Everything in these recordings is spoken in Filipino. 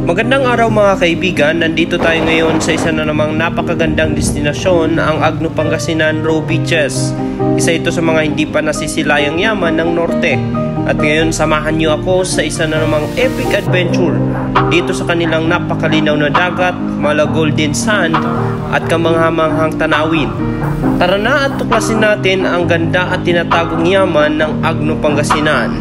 Magandang araw mga kaibigan, nandito tayo ngayon sa isa na namang napakagandang destinasyon, ang Agno Pangasinan Row Beaches. Isa ito sa mga hindi pa nasisilayang yaman ng norte. At ngayon samahan niyo ako sa isa na namang epic adventure dito sa kanilang napakalinaw na dagat, mala golden sand at kamanghamanghang tanawin. Tara na at tuklasin natin ang ganda at tinatagong yaman ng Agno Pangasinan.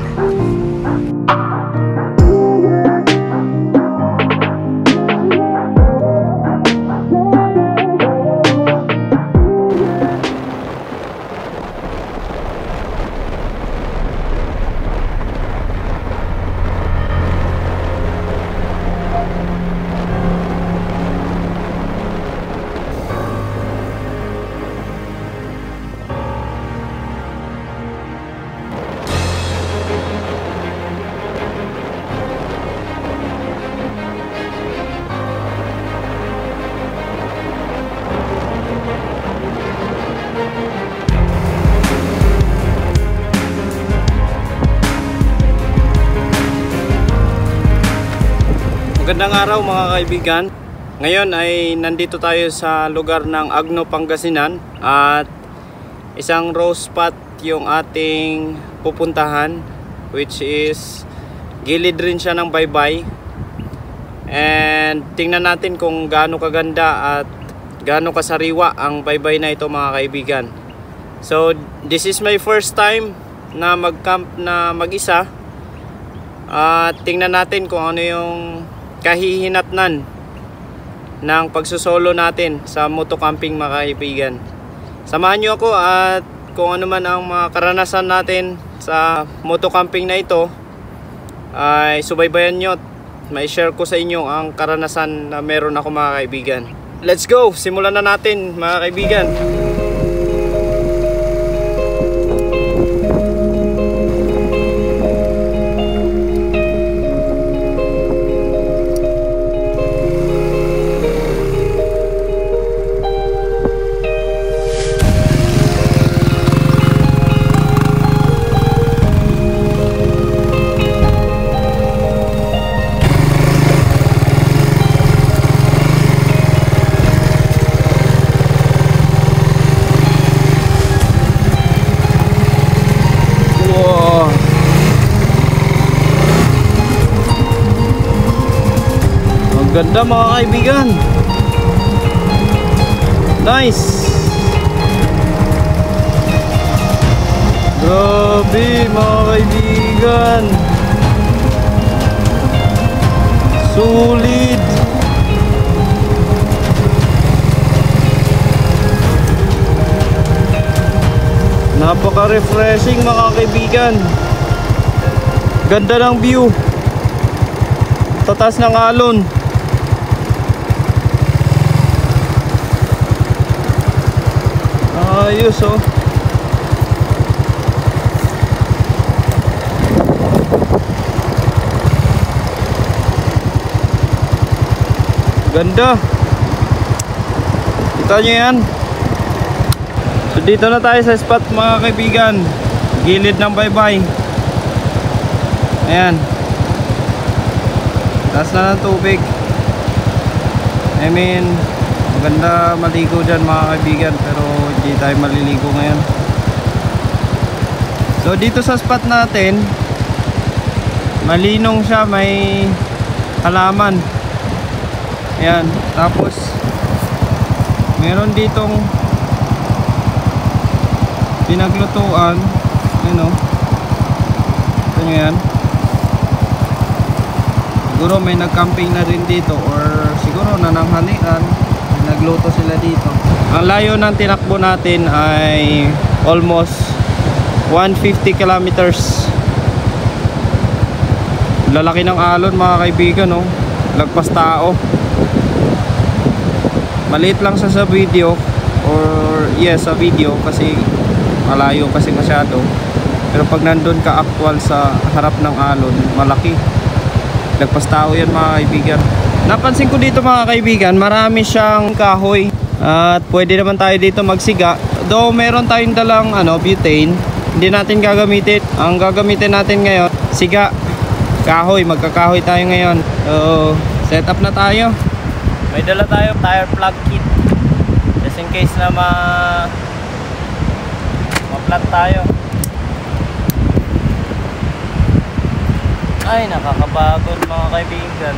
Magandang araw mga kaibigan. Ngayon ay nandito tayo sa lugar ng Agno Pangasinan at isang row spot yung ating pupuntahan, which is gilid rin siya ng baybay. And tingnan natin kung gaano kaganda at gaano kasariwa ang baybay na ito mga kaibigan. So this is my first time na mag-camp na mag-isa. At tingnan natin kung ano yung kahihinatnan ng pagsusolo natin sa motocamping mga kaibigan. Samahan nyo ako at kung ano man ang mga karanasan natin sa motocamping na ito ay subaybayan nyo at may share ko sa inyo ang karanasan na meron ako mga kaibigan. Let's go! Simulan na natin mga kaibigan. Ganda mga kaibigan. Nice. Grabe mga kaibigan. Sulit. Napaka-refreshing mga kaibigan. Ganda ng view. Tatas ng alon. Ayos oh. Ganda. Kita nyo yan. So dito na tayo sa spot mga kaibigan, gilid ng baybay. Ayan, taas na ng tubig. I mean, maganda maligo dyan mga kaibigan, pero hindi tayo maliligo ngayon. So dito sa spot natin, malinong siya, may halaman. Ayan, tapos meron ditong pinaglutuan. Ayan o, ito nyo yan. Siguro may nagcamping na rin dito, or siguro nananghalian, nagluto sila dito. Ang layo ng tinakbo natin ay almost 150 kilometers. Lalaki ng alon mga kaibigan, no? Lagpas tao. Maliit lang sa video, or yes, sa video kasi malayo kasi masyado. Pero pag nandun ka actual sa harap ng alon, malaki. Lagpas tao yan mga kaibigan. Napansin ko dito mga kaibigan, marami siyang kahoy. At pwede naman tayo dito magsiga. Though meron tayong dalang butane, hindi natin gagamitin. Ang gagamitin natin ngayon, siga, kahoy. Magkakahoy tayo ngayon. So Set up na tayo. May dala tayo tire plug kit. Just in case na ma-flat tayo. Ay, nakakapagod mga kaibigan.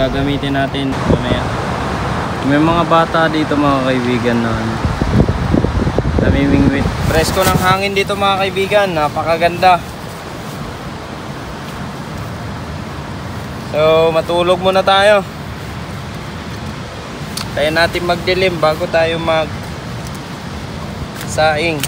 Gagamitin natin mamaya. May mga bata dito mga kaibigan na namimingwit. Presko ng hangin dito mga kaibigan, napakaganda. So matulog muna tayo. Kaya natin magdilim bago tayo mag saing.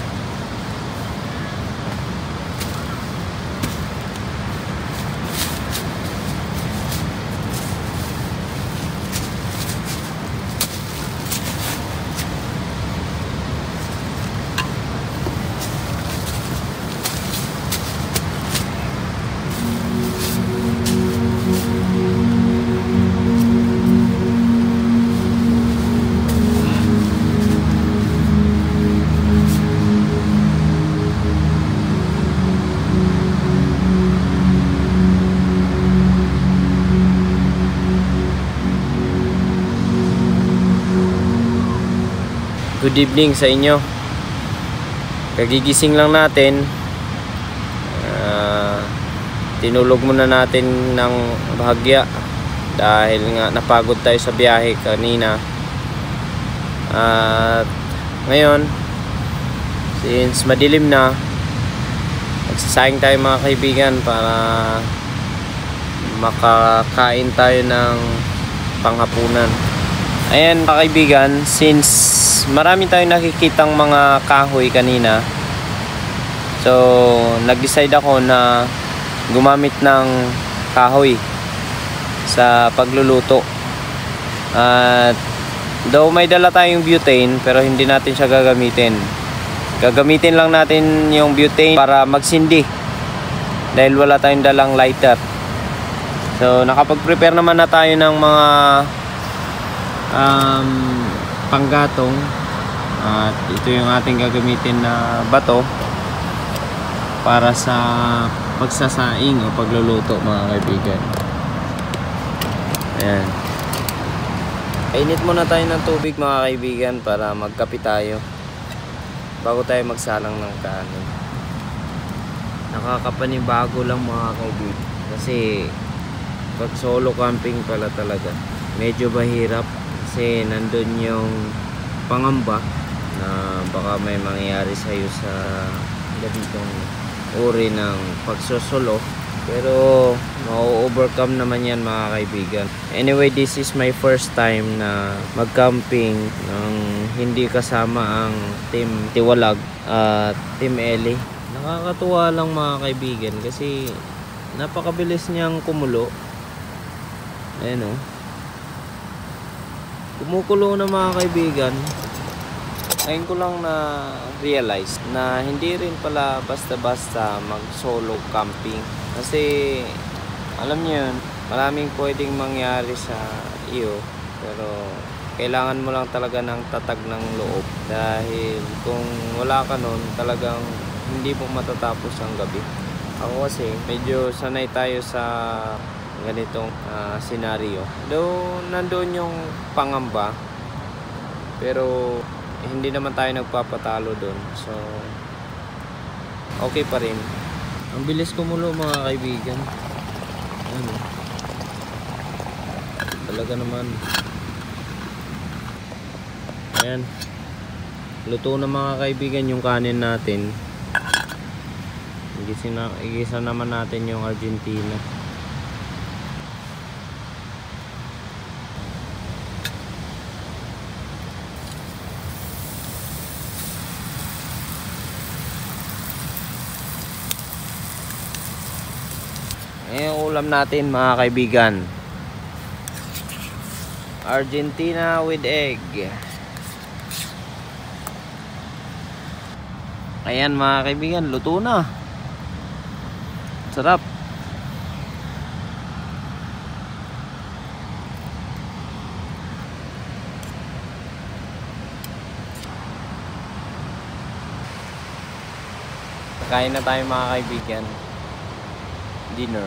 Good evening sa inyo. Kagigising lang natin. Tinulog muna natin ng bahagya dahil nga napagod tayo sa biyahe kanina. At ngayon, since madilim na, magsasayang tayo mga kaibigan para makakain tayo ng panghapunan. Ayan mga kaibigan, since marami tayong nakikitang mga kahoy kanina, so nag-decide ako na gumamit ng kahoy sa pagluluto. At though may dala tayong butane, pero hindi natin siya gagamitin. Gagamitin lang natin yung butane para magsindi dahil wala tayong dalang lighter. So nakapag-prepare naman na tayo ng mga panggatong, at ito yung ating gagamitin na bato para sa pagsasaing o pagluluto mga kaibigan. Ayan, init muna tayo ng tubig mga kaibigan para magkape tayo bago tayo magsalang ng kanin. Nakakapanibago lang mga kaibigan kasi pag solo camping pala talaga medyo mahirap. Kasi nandun yung pangamba na baka may mangyayari sa'yo sa ganitong uri ng pagsosolo, pero ma-overcome naman yan mga kaibigan. Anyway, this is my first time na mag-camping ng hindi kasama ang Team Tiwalag at Team Eli. Nakakatuwa lang mga kaibigan kasi napakabilis niyang kumulo. Ayan o, kumukulo na mga kaibigan. Ngayon ko lang na realize na hindi rin pala basta-basta mag solo camping, kasi alam niyo yun, maraming pwedeng mangyari sa iyo, pero kailangan mo lang talaga ng tatag ng loob, dahil kung wala ka nun talagang hindi mo matatapos ang gabi. Ako kasi medyo sanay tayo sa ganitong senaryo. Though nandoon yung pangamba, pero hindi naman tayo nagpapatalo doon. So okay pa rin. Ang bilis kumulo mga kaibigan. Ano? Talaga naman. Ayan. Luto na mga kaibigan yung kanin natin. Igisa naman natin yung Argentina. Yung ulam natin mga kaibigan, Argentina with egg. Ayan mga kaibigan, luto na. Sarap. Kain na tayo mga kaibigan. Dinner.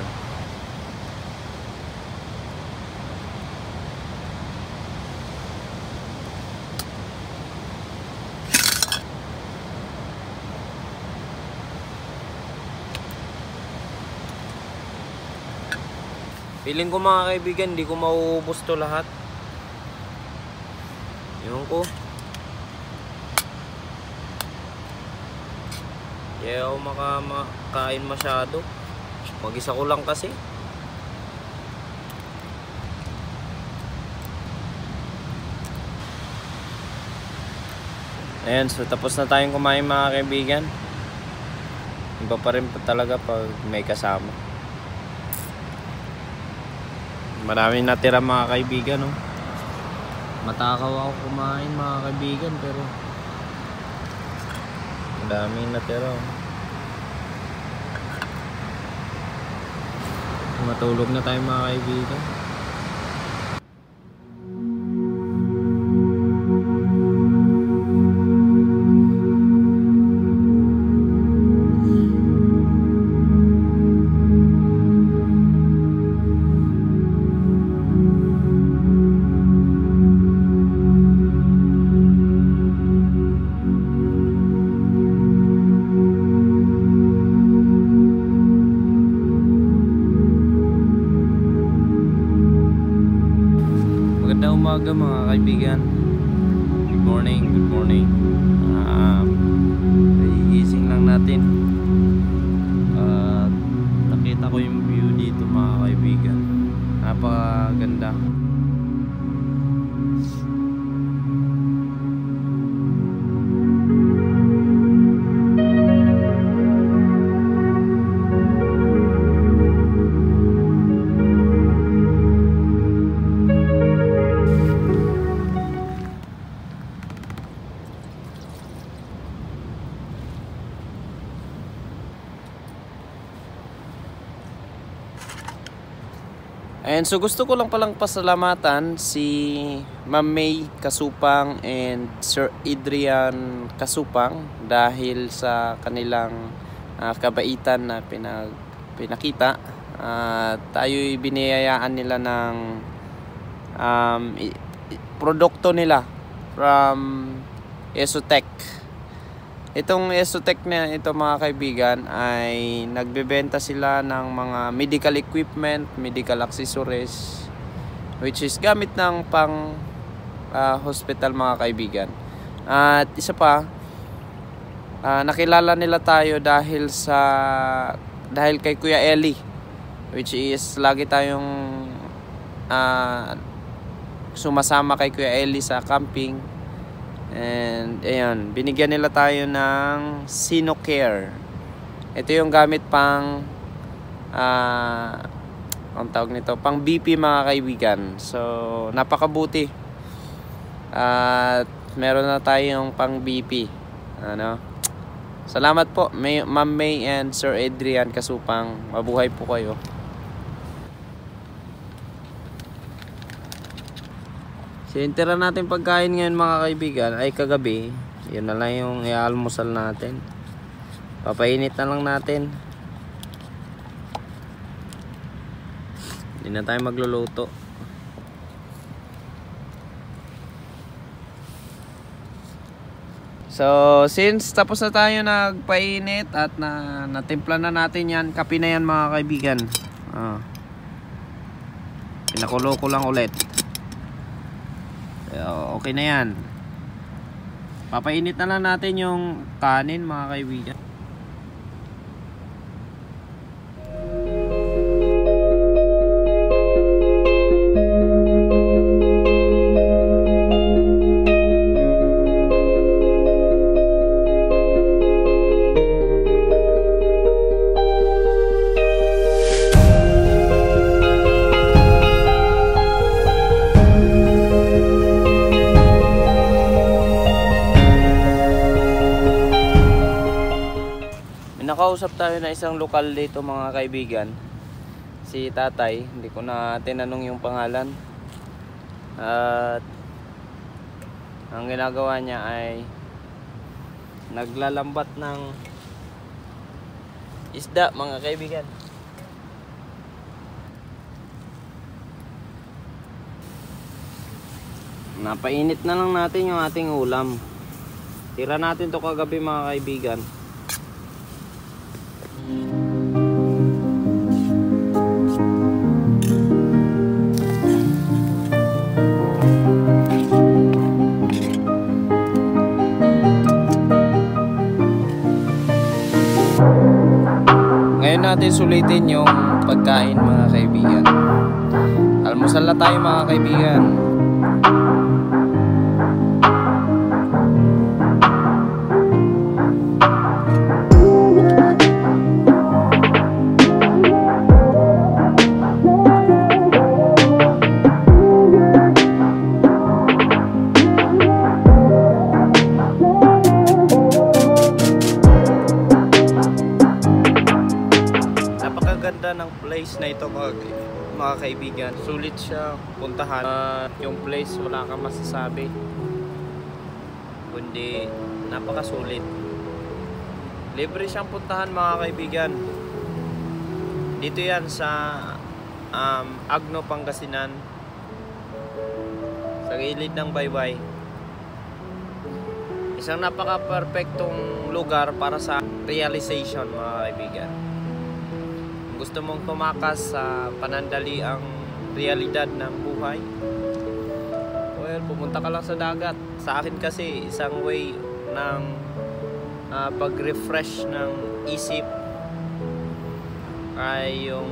Feeling ko mga kaibigan, hindi ko mauubos to lahat. Ewan ko. Kaya ako makakain masyado. Mag-isa ko lang kasi. Ayan, so tapos na tayong kumain mga kaibigan. Iba pa rin talaga pag may kasama. Maraming natira mga kaibigan, no? Matakaw ako kumain mga kaibigan, pero madaming natira. Matulog na tayo mga kaibigan. Magandang umaga mga kaibigan. Good morning, good morning. Gising lang natin. Nakita ko yung view dito mga kaibigan. Napakaganda. And so gusto ko lang palang pasalamatan si Ma'am May Kasupang and Sir Adrian Kasupang dahil sa kanilang kabaitan na pinakita. Tayo'y biniyayaan nila ng produkto nila from Esotec. Itong Esotec na ito mga kaibigan ay nagbebenta sila ng mga medical equipment, medical accessories, which is gamit ng pang hospital mga kaibigan. At isa pa, nakilala nila tayo dahil kay Kuya Eli, which is lagi tayong sumasama kay Kuya Eli sa camping. And ayan, binigyan nila tayo ng Sinocare. Ito yung gamit pang ang tawag nito, pang BP mga kaibigan. So napakabuti. At meron na tayong pang BP. Ano? Salamat po Ma'am May and Sir Adrian Kasupang. Mabuhay po kayo. Sintira natin pagkain ngayon mga kaibigan ay kagabi. Yun na lang yung i-almusal natin. Papainit na lang natin. Hindi na tayo magluluto. So, since tapos na tayo nagpainit at natimpla na natin yan, kape na yan mga kaibigan. Pinakulo ko lang ulit. So, okay na yan. Papainit na lang natin yung kanin mga kaibigan. Nakausap tayo na isang lokal dito mga kaibigan, si tatay, hindi ko na tinanong yung pangalan. At ang ginagawa niya ay naglalambat ng isda mga kaibigan. Napainit na lang natin yung ating ulam. Tira natin to kagabi mga kaibigan. Ngayon natin sulitin yung pagkain mga kaibigan. Almusal na tayo mga kaibigan. Ng place na ito mga kaibigan, sulit siya puntahan. Yung place wala kang masasabi kundi napakasulit. Libre siyang puntahan mga kaibigan. Dito yan sa Agno, Pangasinan, sa gilid ng Baybay. Isang napaka-perfectong lugar para sa realization mga kaibigan. Gusto mong tumakas sa panandaliang realidad ng buhay, well, pumunta ka lang sa dagat. Sa akin kasi isang way ng pag-refresh ng isip ay yung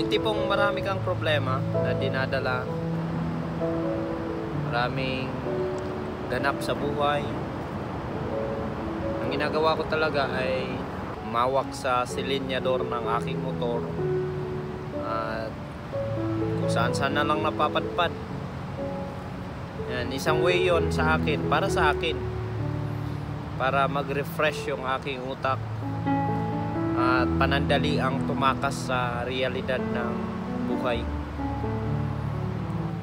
tipong marami kang problema na dinadala, maraming ganap sa buhay. Ang ginagawa ko talaga ay mawak sa silinyador ng aking motor at kung saan na lang napapadpad. Yan, isang way yon sa akin, para sa akin, para mag-refresh yung aking utak at panandali ang tumakas sa realidad ng buhay.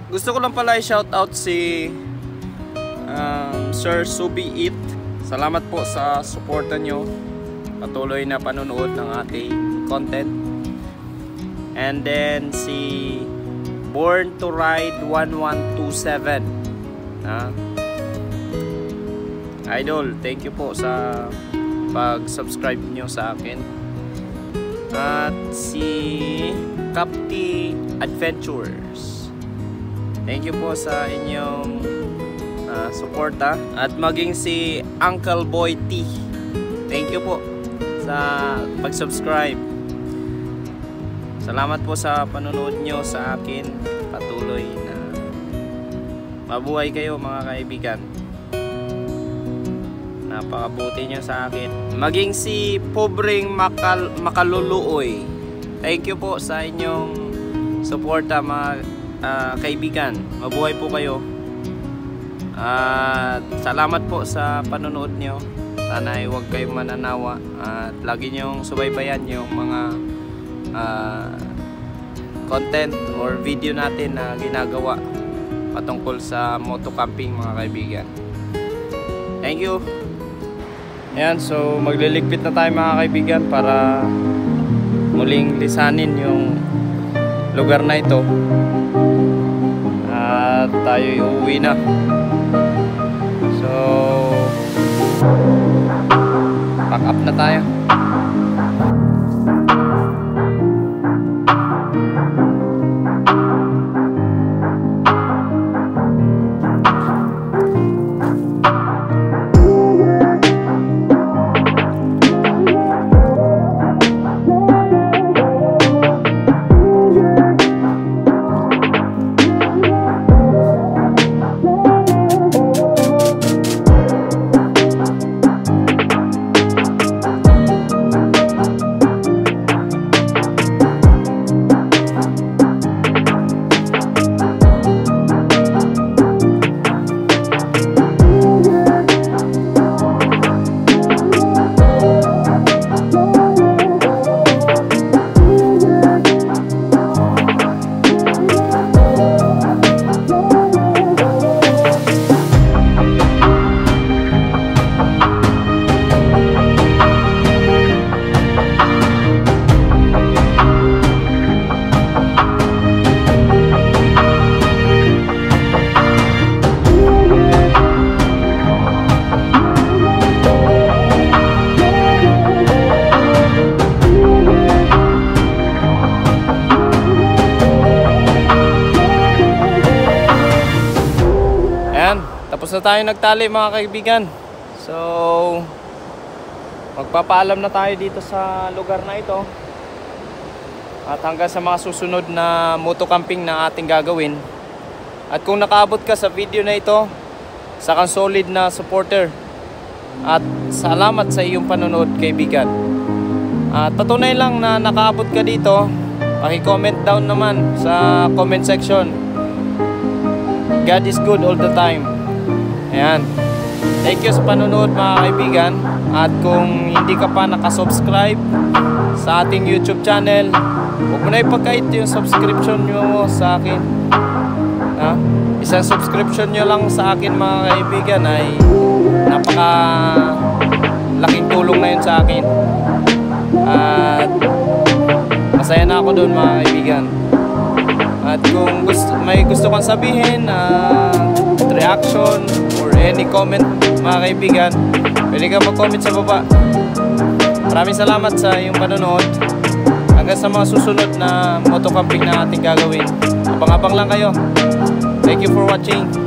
Gusto ko lang pala i-shout out si Sir Subi Eat. Salamat po sa suporta nyo, patuloy na panonood ng ating content. And then si Born to Ride 1127, Idol, thank you po sa pag-subscribe nyo sa akin. At si Capti Adventures, thank you po sa inyong suporta. At maging si Uncle Boy T, thank you po sa pag-subscribe. Salamat po sa panonood nyo sa akin. Patuloy na mabuhay kayo mga kaibigan. Napakabuti nyo sa akin. Maging si Pobreng Makaluluoy, thank you po sa inyong suporta mga kaibigan. Mabuhay po kayo. At salamat po sa panonood nyo. Sana ay huwag kayong mananawa at lagi nyong subaybayan yung mga content or video natin na ginagawa patungkol sa motocamping mga kaibigan. Thank you. Ayan, so magliligpit na tayo mga kaibigan para muling lisanin yung lugar na ito at tayo uuwi na. So So pack up na tayo. Tapos na tayo nagtali mga kaibigan. So magpapaalam na tayo dito sa lugar na ito. At hanggang sa mga susunod na moto camping na ating gagawin. At kung nakaabot ka sa video na ito, sa kang solid na supporter. At salamat sa iyong panonood kaibigan. At patunay lang na nakaabot ka dito, paki-comment down naman sa comment section. God is good all the time. Ayan. Thank you sa panonood mga kaibigan. At kung hindi ka pa nakasubscribe sa ating YouTube channel, huwag mo na ipagkait yung subscription nyo sa akin. Isang subscription nyo lang sa akin mga kaibigan ay napaka laking tulong na yun sa akin. At masaya na ako doon mga kaibigan. At kung may gusto kang sabihin, reaction or any comment mga kaibigan, pwede ka mag-comment sa baba. Maraming salamat sa iyong panonood. Hanggang sa mga susunod na moto camping na ating gagawin. Abang-abang lang kayo. Thank you for watching.